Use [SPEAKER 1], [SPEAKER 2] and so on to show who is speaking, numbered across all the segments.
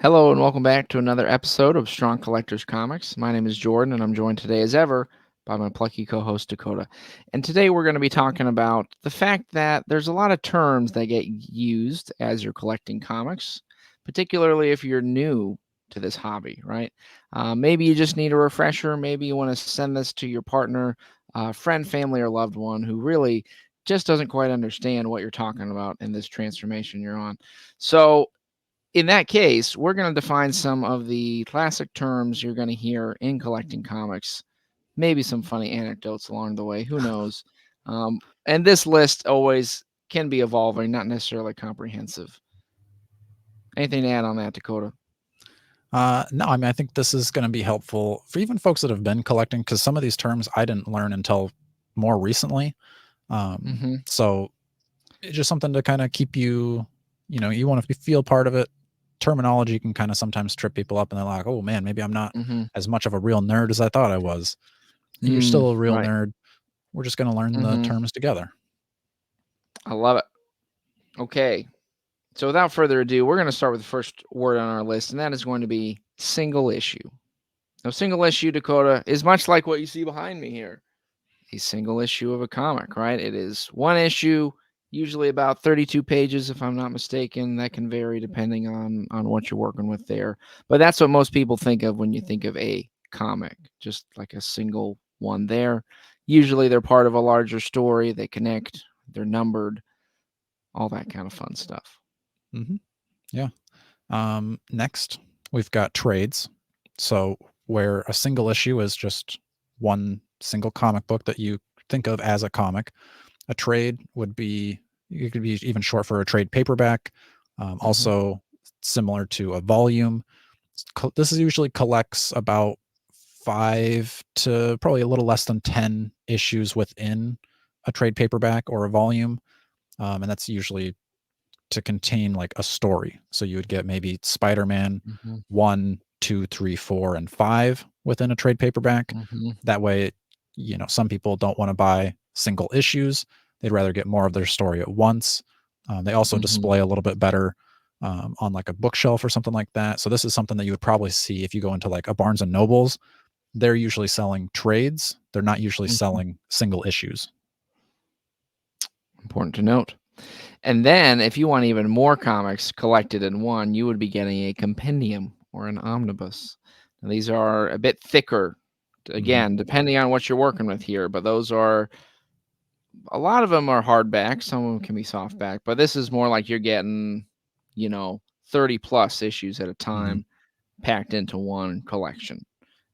[SPEAKER 1] Hello and welcome back to another episode of Strong Collectors Comics. My name is Jordan and I'm joined today as ever by my plucky co-host Dakota. And today we're going to be talking about the fact that there's a lot of terms that get used as you're collecting comics, particularly if you're new to this hobby, right? Maybe you just need a refresher. Maybe you want to send this to your partner, friend, family, or loved one who really just doesn't quite understand what you're talking about in this transformation you're on. So in that case, we're going to define some of the classic terms you're going to hear in collecting comics, maybe some funny anecdotes along the way. Who knows? And this list always can be evolving, not necessarily comprehensive. Anything to add on that, Dakota?
[SPEAKER 2] No, I mean, I think this is going to be helpful for even folks that have been collecting, because some of these terms I didn't learn until more recently. So it's just something to kind of keep you, you want to feel part of it. Terminology can kind of sometimes trip people up and they're like, oh man, maybe I'm not as much of a real nerd as I thought I was. You're still a real
[SPEAKER 1] right.
[SPEAKER 2] nerd. We're just going to learn the terms together.
[SPEAKER 1] I love it. Okay. So without further ado, we're going to start with the first word on our list, and that is going to be single issue. Now, single issue, Dakota, is much like what you see behind me here. A single issue of a comic, right? It is one issue, usually about 32 pages, if I'm not mistaken. That can vary depending on what you're working with there. But that's what most people think of when you think of a comic, just like a single one there. Usually they're part of a larger story. They connect, they're numbered, all that kind of fun stuff.
[SPEAKER 2] Yeah. Next, we've got trades. So where a single issue is just one single comic book that you think of as a comic. A trade would be, you could be even short for a trade paperback. Also similar to a volume. This is usually collects about 5 to probably a little less than 10 issues within a trade paperback or a volume. And that's usually to contain like a story. So you would get maybe Spider-Man 1, 2, 3, 4, and 5 within a trade paperback. That way, some people don't want to buy single issues. They'd rather get more of their story at once. They also display a little bit better on like a bookshelf or something like that. So this is something that you would probably see if you go into like a Barnes and Nobles. They're usually selling trades. They're not usually selling single issues.
[SPEAKER 1] Important to note. And then if you want even more comics collected in one, you would be getting a compendium or an omnibus. Now, these are a bit thicker, again, depending on what you're working with here, but those are, a lot of them are hardback. Some of them can be softback, but this is more like you're getting, 30 plus issues at a time packed into one collection.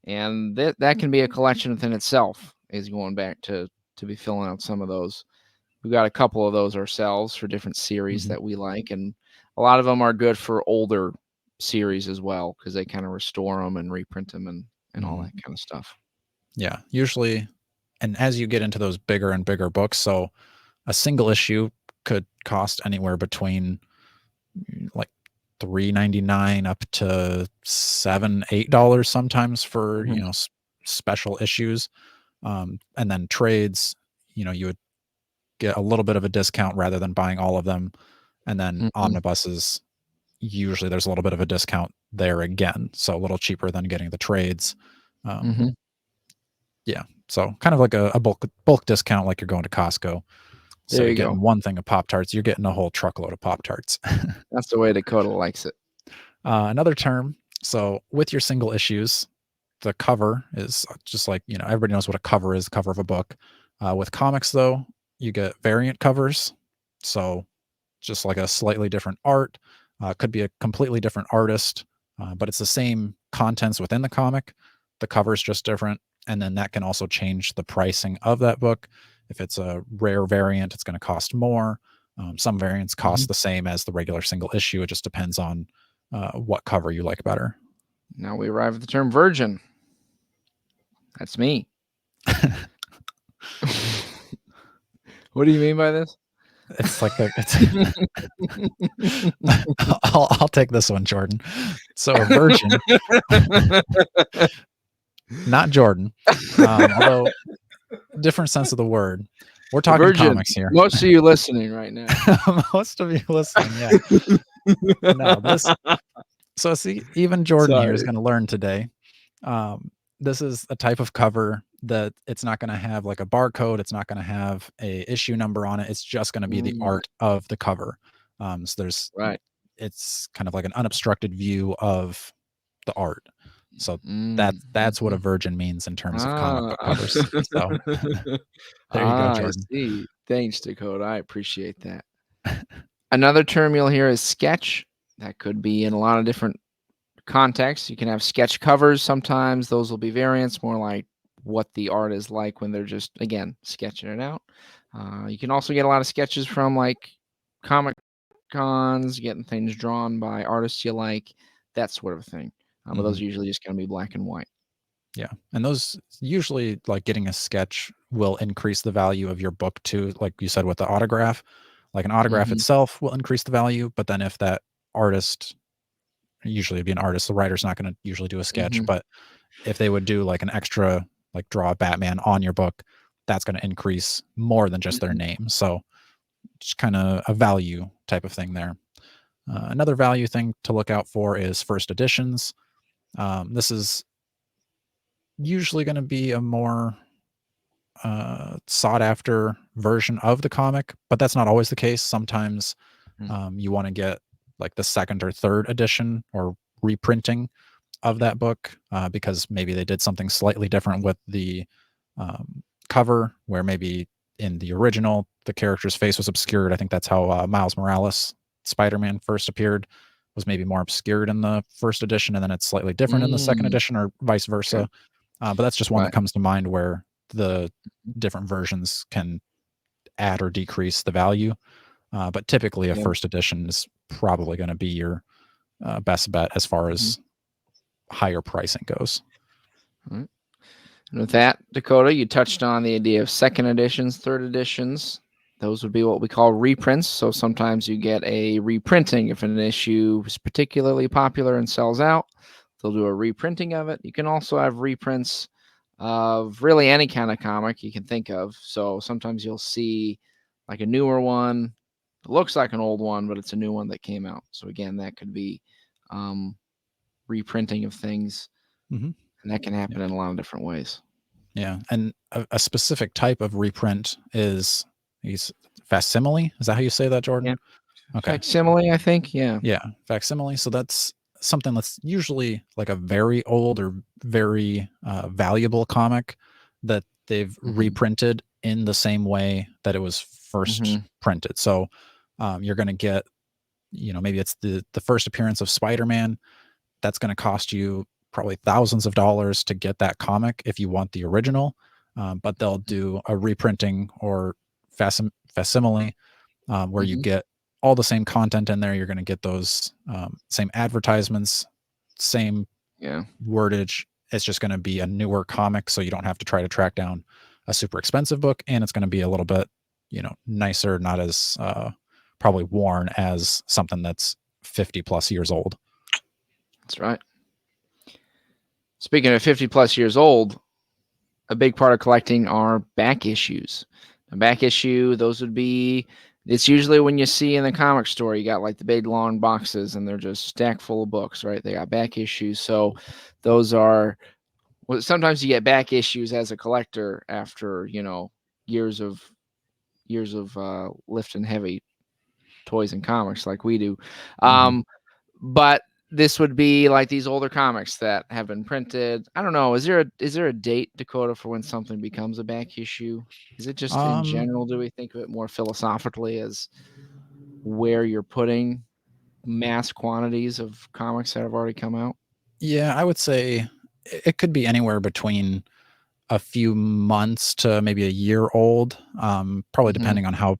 [SPEAKER 1] And that can be a collection within itself, is going back to be filling out some of those. We've got a couple of those ourselves for different series that we like, and a lot of them are good for older series as well because they kind of restore them and reprint them and all that kind of stuff.
[SPEAKER 2] Yeah, usually, and as you get into those bigger and bigger books, so a single issue could cost anywhere between like $3.99 up to $7-8 sometimes for special issues, and then trades. You would get a little bit of a discount rather than buying all of them, and then omnibuses, usually there's a little bit of a discount there again, so a little cheaper than getting the trades. Yeah, so kind of like a bulk discount, like you're going to Costco. So you're getting one thing of Pop-Tarts, you're getting a whole truckload of Pop-Tarts.
[SPEAKER 1] That's the way Dakota likes it.
[SPEAKER 2] Another term, so with your single issues, the cover is just like, everybody knows what a cover is, cover of a book. With comics, though, you get variant covers. So just like a slightly different art. Could be a completely different artist, but it's the same contents within the comic. The cover is just different. And then that can also change the pricing of that book. If it's a rare variant, it's going to cost more. Some variants cost the same as the regular single issue. It just depends on what cover you like better.
[SPEAKER 1] Now we arrive at the term virgin. That's me. What do you mean by this?
[SPEAKER 2] It's like I'll take this one, Jordan. So a virgin, not Jordan, although different sense of the word. We're talking virgin, comics here.
[SPEAKER 1] Most of you listening right now.
[SPEAKER 2] Most of you listening, yeah. No, So see, even Jordan here is
[SPEAKER 1] Sorry.
[SPEAKER 2] going to learn today. This is a type of cover that it's not going to have like a barcode. It's not going to have a issue number on it. It's just going to be the
[SPEAKER 1] Mm,
[SPEAKER 2] art of the cover. So
[SPEAKER 1] right.
[SPEAKER 2] it's kind of like an unobstructed view of the art. So that's what a
[SPEAKER 1] Mhm.
[SPEAKER 2] virgin means in terms of comic
[SPEAKER 1] Ah.
[SPEAKER 2] book covers. So there you go,
[SPEAKER 1] Ah, I
[SPEAKER 2] Jordan.
[SPEAKER 1] see. Thanks, Dakota. I appreciate that. Another term you'll hear is sketch. That could be in a lot of different contexts. You can have sketch covers sometimes. Those will be variants, more like what the art is like when they're just, again, sketching it out. You can also get a lot of sketches from like comic cons, getting things drawn by artists you like, that sort of thing. But those
[SPEAKER 2] Mhm.
[SPEAKER 1] are usually just going to be black and white.
[SPEAKER 2] Yeah, and those usually, like, getting a sketch will increase the value of your book too, like you said with the autograph. Like, an autograph
[SPEAKER 1] Mhm.
[SPEAKER 2] itself will increase the value, but then if that artist, usually it'd be an artist, the writer's not gonna usually do a sketch,
[SPEAKER 1] Mhm.
[SPEAKER 2] but if they would do, like, an extra, like, draw a Batman on your book, that's gonna increase more than just their
[SPEAKER 1] Mhm.
[SPEAKER 2] name, so just kinda a value type of thing there. Another value thing to look out for is first editions. This is usually gonna be a more sought after version of the comic, but that's not always the case. Sometimes
[SPEAKER 1] Mm.
[SPEAKER 2] you want to get like the second or third edition or reprinting of that book because maybe they did something slightly different with the cover, where maybe in the original the character's face was obscured. I think that's how Miles Morales Spider-Man first appeared, was maybe more obscured in the first edition, and then it's slightly different in the second
[SPEAKER 1] Mm.
[SPEAKER 2] edition, or vice
[SPEAKER 1] Okay.
[SPEAKER 2] versa. But that's just one that
[SPEAKER 1] Right.
[SPEAKER 2] comes to mind where the different versions can add or decrease the value. But typically, a
[SPEAKER 1] Yeah.
[SPEAKER 2] first edition is probably going to be your best bet as far
[SPEAKER 1] Mhm.
[SPEAKER 2] as higher pricing goes.
[SPEAKER 1] Right. And with that, Dakota, you touched on the idea of second editions, third editions. Those would be what we call reprints. So sometimes you get a reprinting if an issue is particularly popular and sells out. They'll do a reprinting of it. You can also have reprints of really any kind of comic you can think of. So sometimes you'll see like a newer one. It looks like an old one, but it's a new one that came out. So again, that could be um, reprinting of things,
[SPEAKER 2] Mm-hmm.
[SPEAKER 1] and that can
[SPEAKER 2] Yeah.
[SPEAKER 1] happen in a lot of different ways.
[SPEAKER 2] Yeah. And a specific type of reprint is facsimile. Is that how you say that,
[SPEAKER 1] Yeah.
[SPEAKER 2] Jordan? Okay.
[SPEAKER 1] Facsimile, I think. Yeah.
[SPEAKER 2] Yeah, facsimile. So that's something that's usually like a very old or very valuable comic that they've
[SPEAKER 1] Mhm.
[SPEAKER 2] reprinted in the same way that it was first
[SPEAKER 1] Mhm.
[SPEAKER 2] printed. So you're going to get, maybe it's the first appearance of Spider-Man. That's going to cost you probably thousands of dollars to get that comic if you want the original. But they'll do a reprinting or facsimile where you
[SPEAKER 1] Mhm.
[SPEAKER 2] get all the same content in there. You're going to get those same advertisements, same
[SPEAKER 1] Yeah.
[SPEAKER 2] wordage. It's just going to be a newer comic, so you don't have to try to track down a super expensive book, and it's going to be a little bit, nicer, not as probably worn as something that's 50 plus years old.
[SPEAKER 1] That's right. Speaking of 50 plus years old, a big part of collecting are back issues. A back issue, those would be, it's usually when you see in the comic store, you got like the big long boxes and they're just stacked full of books, right? They got back issues. So those are, well, sometimes you get back issues as a collector after, years of lifting heavy toys and comics like we do.
[SPEAKER 2] Mm-hmm.
[SPEAKER 1] But this would be like these older comics that have been printed. I don't know. Is there a date, Dakota, for when something becomes a back issue? Is it just in
[SPEAKER 2] Um,
[SPEAKER 1] general? Do we think of it more philosophically as where you're putting mass quantities of comics that have already come out?
[SPEAKER 2] yeah, I would say it could be anywhere between a few months to maybe a year old, probably
[SPEAKER 1] Hmm.
[SPEAKER 2] depending on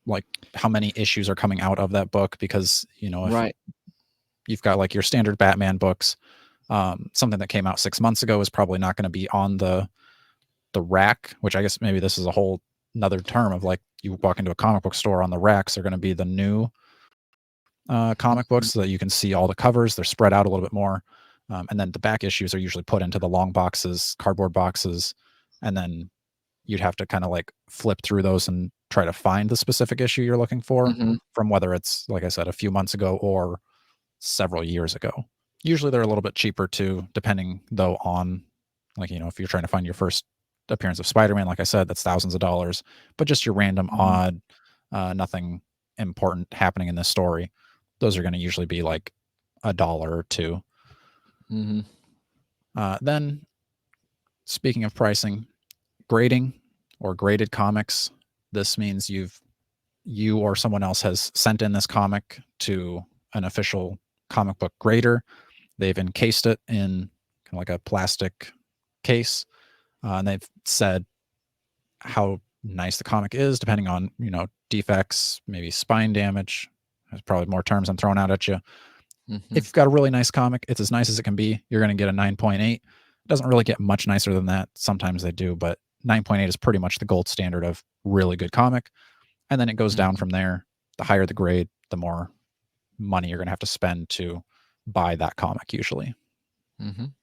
[SPEAKER 2] like how many issues are coming out of that book, because if
[SPEAKER 1] Right.
[SPEAKER 2] you've got like your standard Batman books, something that came out 6 months ago is probably not going to be on the rack, which I guess maybe this is a whole another term of, like, you walk into a comic book store, on the racks are going to be the new comic books,
[SPEAKER 1] Mhm.
[SPEAKER 2] so that you can see all the covers. They're spread out a little bit more, and then the back issues are usually put into the long boxes, cardboard boxes, and then you'd have to kind of like flip through those and try to find the specific issue you're looking for,
[SPEAKER 1] Mhm.
[SPEAKER 2] from whether it's, like I said, a few months ago or several years ago. Usually they're a little bit cheaper too, depending though on, like, if you're trying to find your first appearance of Spider-Man, like I said, that's thousands of dollars. But just your random
[SPEAKER 1] Mhm.
[SPEAKER 2] odd, nothing important happening in this story, those are going to usually be like $1 or $2.
[SPEAKER 1] Mhm.
[SPEAKER 2] Then, speaking of pricing, grading or graded comics. This means you or someone else has sent in this comic to an official comic book grader. They've encased it in kind of like a plastic case, and they've said how nice the comic is, depending on defects, maybe spine damage. There's probably more terms I'm throwing out at you.
[SPEAKER 1] Mhm.
[SPEAKER 2] If you've got a really nice comic, it's as nice as it can be. You're going to get a 9.8. It doesn't really get much nicer than that. Sometimes they do, but 9.8 is pretty much the gold standard of really good comic. And then it goes down
[SPEAKER 1] Mhm.
[SPEAKER 2] from there. The higher the grade, the more money you're going to have to spend to buy that comic usually.
[SPEAKER 1] Mhm.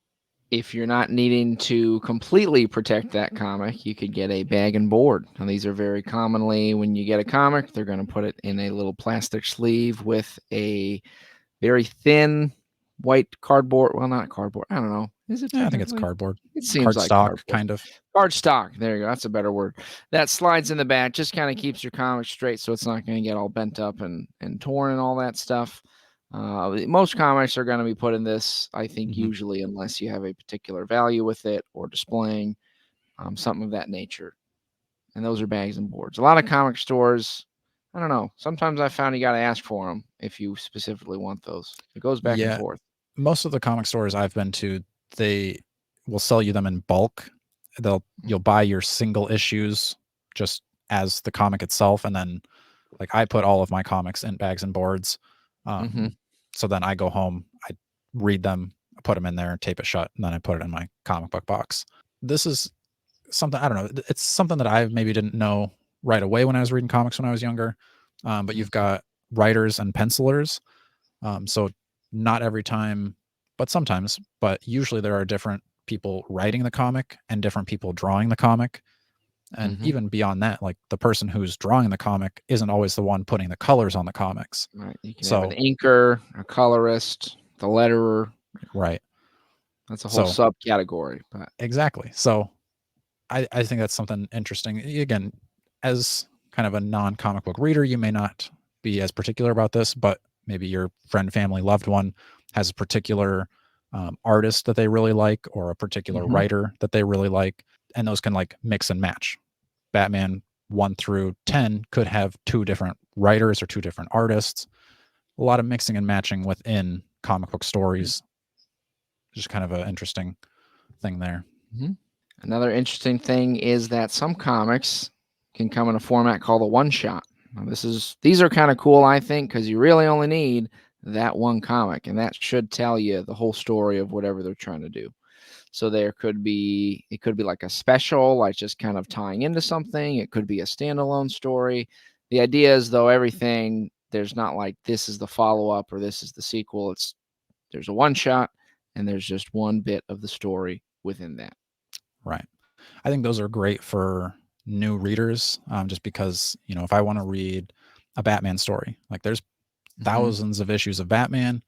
[SPEAKER 1] If you're not needing to completely protect that comic, you could get a bag and board. Now, these are very commonly when you get a comic, they're going to put it in a little plastic sleeve with a very thin white cardboard. Well, not cardboard. I don't know. Is it
[SPEAKER 2] Yeah, I think it's
[SPEAKER 1] technically?
[SPEAKER 2] cardboard.
[SPEAKER 1] It seems
[SPEAKER 2] Card
[SPEAKER 1] like
[SPEAKER 2] stock,
[SPEAKER 1] cardboard.
[SPEAKER 2] kind of.
[SPEAKER 1] Card stock. There you go. That's a better word. That slides in the back, just kind of keeps your comic straight so it's not going to get all bent up and torn and all that stuff. Most comics are going to be put in this, I think,
[SPEAKER 2] Mm-hmm.
[SPEAKER 1] usually, unless you have a particular value with it or displaying something of that nature. And those are bags and boards. A lot of comic stores, I don't know. Sometimes I found you got to ask for them if you specifically want those. It goes back and
[SPEAKER 2] Yeah,
[SPEAKER 1] forth.
[SPEAKER 2] most of the comic stores I've been to, they will sell you them in bulk. You'll buy your single issues just as the comic itself, and then like I put all of my comics in bags and boards.
[SPEAKER 1] Mm-hmm.
[SPEAKER 2] So then I go home, I read them, I put them in there, tape it shut, and then I put it in my comic book box. This is something I don't know. It's something that I maybe didn't know right away when I was reading comics when I was younger. But you've got writers and pencilers. So not every time, but sometimes, but usually there are different people writing the comic and different people drawing the comic. And
[SPEAKER 1] Mm-hmm.
[SPEAKER 2] even beyond that, like the person who's drawing the comic isn't always the one putting the colors on the comics.
[SPEAKER 1] Right. You can have an
[SPEAKER 2] So,
[SPEAKER 1] inker, a colorist, the letterer.
[SPEAKER 2] right.
[SPEAKER 1] That's a whole
[SPEAKER 2] So,
[SPEAKER 1] subcategory. But
[SPEAKER 2] exactly. So, I think that's something interesting. Again, as kind of a non comic book reader, you may not be as particular about this, but maybe your friend, family, loved one has a particular artist that they really like or a particular
[SPEAKER 1] mm-hmm.
[SPEAKER 2] writer that they really like. And those can like mix and match. Batman 1 through 10 could have two different writers or two different artists. A lot of mixing and matching within comic book stories. Just kind of an interesting thing there.
[SPEAKER 1] Mm-hmm. Another interesting thing is that some comics can come in a format called a one shot. Now, these are kind of cool, I think, because you really only need that one comic, and that should tell you the whole story of whatever they're trying to do. So it could be like a special, like just kind of tying into something. It could be a standalone story. The idea is though there's not like this is the follow up or this is the sequel. There's a one shot and there's just one bit of the story within that.
[SPEAKER 2] Right. I think those are great for new readers, just because, if I want to read a Batman story, like there's
[SPEAKER 1] Mm-hmm.
[SPEAKER 2] thousands of issues of Batman.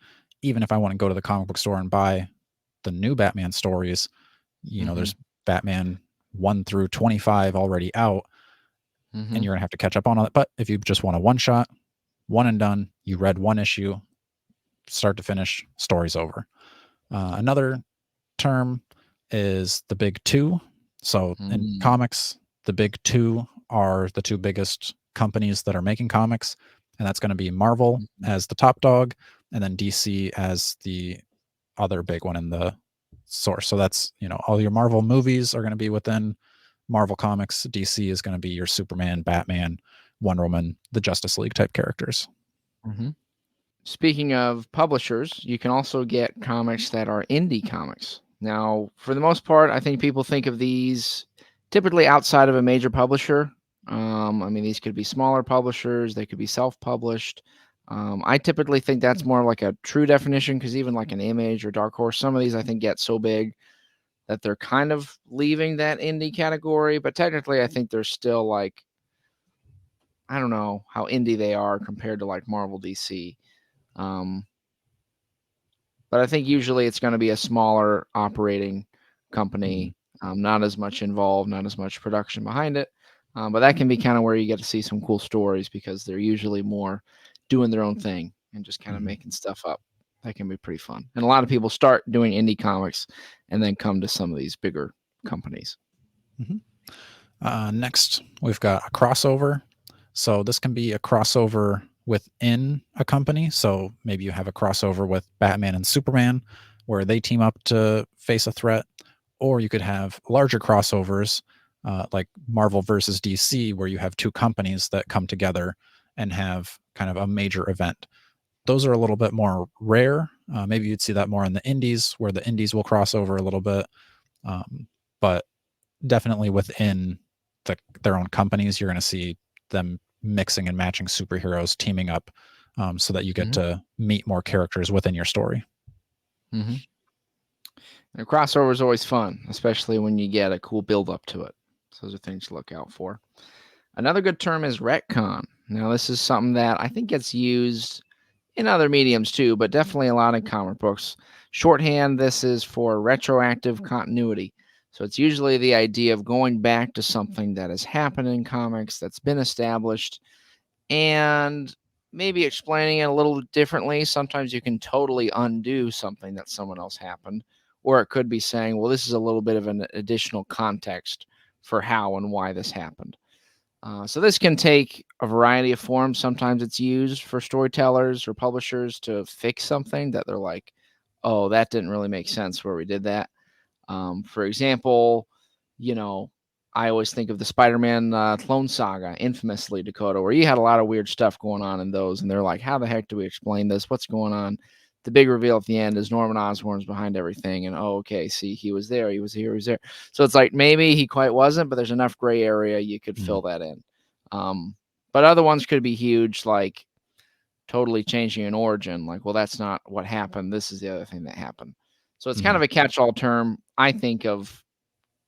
[SPEAKER 2] Even if I want to go to the comic book store and buy the new Batman stories,
[SPEAKER 1] Mm-hmm.
[SPEAKER 2] there's Batman 1 through 25 already out,
[SPEAKER 1] Mm-hmm.
[SPEAKER 2] and you're going to have to catch up on all that. But if you just want a one shot, one and done, you read one issue, start to finish, story's over. Another term is the big two. So in
[SPEAKER 1] Mm-hmm.
[SPEAKER 2] comics, the big two are the two biggest companies that are making comics, and that's going to be Marvel as the top dog, and then DC as the other big one in the source. So that's all your Marvel movies are going to be within Marvel Comics. DC is going to be your Superman, Batman, Wonder Woman, the Justice League type characters.
[SPEAKER 1] Mm-hmm. Speaking of publishers, you can also get comics that are indie comics. Now, for the most part, I think people think of these typically outside of a major publisher. I mean, these could be smaller publishers, they could be self published. I typically think that's more like a true definition because even like an Image or Dark Horse, some of these I think get so big that they're kind of leaving that indie category. But technically, I think they're still like, I don't know how indie they are compared to like Marvel DC. Um, But I think usually it's going to be a smaller operating
[SPEAKER 2] Mhm.
[SPEAKER 1] company, not as much involved, not as much production behind it. But that can be kind of where you get to see some cool stories because they're usually more doing their own thing and just kind of
[SPEAKER 2] Mhm.
[SPEAKER 1] making stuff up. That can be pretty fun. And a lot of people start doing indie comics and then come to some of these bigger companies.
[SPEAKER 2] Mhm. Next, we've got a crossover. So this can be a crossover within a company. So maybe you have a crossover with Batman and Superman, where they team up to face a threat, or you could have larger crossovers, like Marvel versus DC, where you have two companies that come together and have kind of a major event. Those are a little bit more rare. Maybe you'd see that more in the indies, where the indies will cross over a little bit. But definitely within their own companies, you're going to see them mixing and matching superheroes, teaming up, so that you get
[SPEAKER 1] Mm-hmm.
[SPEAKER 2] to meet more characters within your story.
[SPEAKER 1] Mm-hmm. And a crossover is always fun, especially when you get a cool build up to it. So those are things to look out for. Another good term is retcon. Now, this is something that I think gets used in other mediums too, but definitely a lot in comic books. Shorthand, this is for retroactive continuity. So it's usually the idea of going back to something that has happened in comics that's been established and maybe explaining it a little differently. Sometimes you can totally undo something that someone else happened, or it could be saying, well, this is a little bit of an additional context for how and why this happened. So this can take a variety of forms. Sometimes it's used for storytellers or publishers to fix something that they're like, oh, that didn't really make sense where we did that. For example, you know, I always think of the Spider-Man Clone Saga, infamously, Dakota, where you had a lot of weird stuff going on in those, and they're like, how the heck do we explain this? What's going on? The big reveal at the end is Norman Osborn's behind everything, and oh, okay, see, he was there, he was here, he was there. So it's like maybe he quite wasn't, but there's enough gray area you could
[SPEAKER 2] Mm.
[SPEAKER 1] fill that in. Um, but other ones could be huge, like totally changing an origin. Like, well, that's not what happened. This is the other thing that happened. So it's kind
[SPEAKER 2] Mhm.
[SPEAKER 1] of a catch-all term. I think of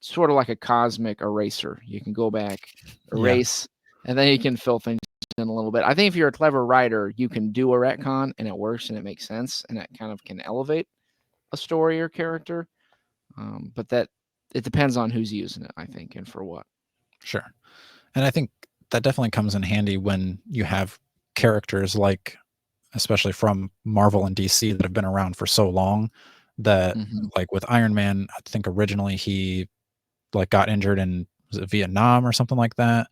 [SPEAKER 1] sort of like a cosmic eraser. You can go back,
[SPEAKER 2] Yeah,
[SPEAKER 1] erase, and then you can fill things in a little bit. I think if you're a clever writer, you can do a retcon and it works and it makes sense and it kind of can elevate a story or character. But that it depends on who's using it, I think, and for what.
[SPEAKER 2] sure. And I think that definitely comes in handy when you have characters like, especially from Marvel and DC, that have been around for so long that,
[SPEAKER 1] Mm-hmm.
[SPEAKER 2] like with Iron Man, I think originally he like got injured in, was it Vietnam or something like that.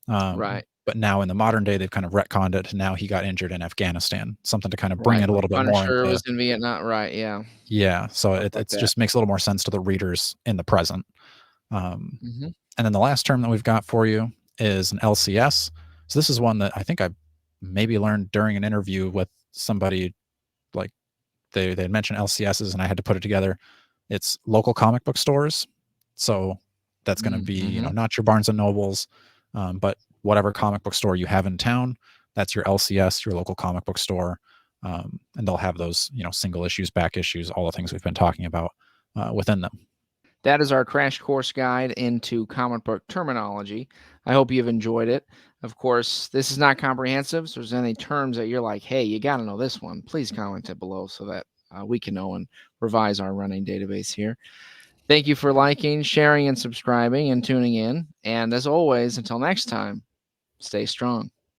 [SPEAKER 1] Right,
[SPEAKER 2] But now in the modern day, they've kind of retconned it. Now he got injured in Afghanistan, something to kind of bring
[SPEAKER 1] right.
[SPEAKER 2] it a
[SPEAKER 1] The
[SPEAKER 2] little bit more
[SPEAKER 1] Punisher
[SPEAKER 2] into,
[SPEAKER 1] was in Vietnam. Right, yeah,
[SPEAKER 2] yeah. So
[SPEAKER 1] stuff
[SPEAKER 2] it
[SPEAKER 1] like
[SPEAKER 2] it's
[SPEAKER 1] that.
[SPEAKER 2] just makes a little more sense to the readers in the present. Um,
[SPEAKER 1] Mm-hmm.
[SPEAKER 2] and then the last term that we've got for you is an LCS. So this is one that I think I maybe learned during an interview with somebody. Like they had mentioned LCSs and I had to put it together. It's local comic book stores. So that's going to be,
[SPEAKER 1] Mm-hmm.
[SPEAKER 2] not your Barnes and Nobles, but whatever comic book store you have in town. That's your LCS, your local comic book store. And they'll have those, single issues, back issues, all the things we've been talking about within them.
[SPEAKER 1] That is our crash course guide into comic book terminology. I hope you've enjoyed it. Of course, this is not comprehensive, so if there's any terms that you're like, hey, you got to know this one, please comment it below so that we can know and revise our running database here. Thank you for liking, sharing, and subscribing and tuning in. And as always, until next time, stay strong.